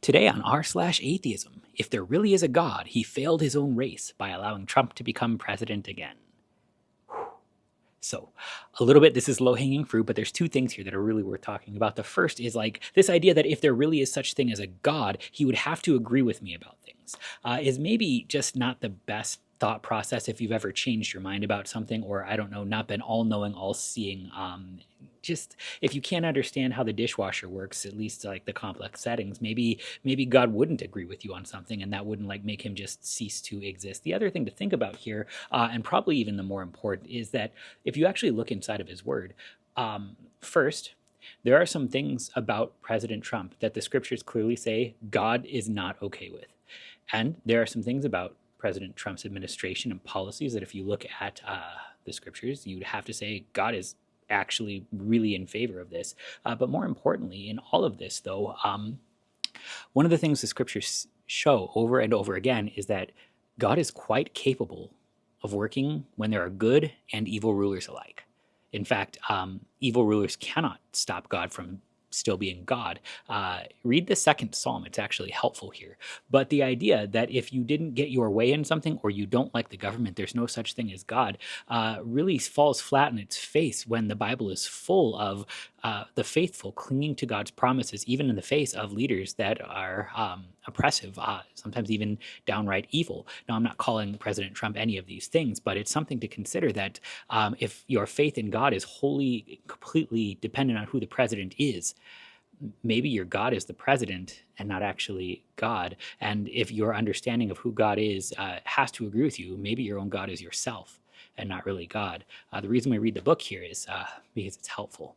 Today on r/atheism, if there really is a God, he failed his own race by allowing Trump to become president again. So, a little bit, this is low-hanging fruit, but there's two things here that are really worth talking about. The first is like this idea that if there really is such thing as a God, he would have to agree with me about things, is maybe just not the best thought process if you've ever changed your mind about something, or I don't know, not been all-knowing, all-seeing. Just if you can't understand how the dishwasher works, at least like the complex settings, maybe God wouldn't agree with you on something, and that wouldn't like make him just cease to exist. The other thing to think about here, and probably even the more important, is that if you actually look inside of his word, first, there are some things about President Trump that the scriptures clearly say God is not okay with. And there are some things about President Trump's administration and policies that if you look at the scriptures, you'd have to say God is actually really in favor of this. But more importantly, in all of this, though, one of the things the scriptures show over and over again is that God is quite capable of working when there are good and evil rulers alike. In fact, evil rulers cannot stop God from still being God. Read the second Psalm. It's actually helpful here. But the idea that if you didn't get your way in something, or you don't like the government, there's no such thing as God, really falls flat in its face when the Bible is full of the faithful clinging to God's promises, even in the face of leaders that are oppressive, sometimes even downright evil. Now, I'm not calling President Trump any of these things, but it's something to consider that if your faith in God is wholly, completely dependent on who the president is, maybe your God is the president and not actually God. And if your understanding of who God is has to agree with you, maybe your own God is yourself and not really God. The reason we read the book here is because it's helpful.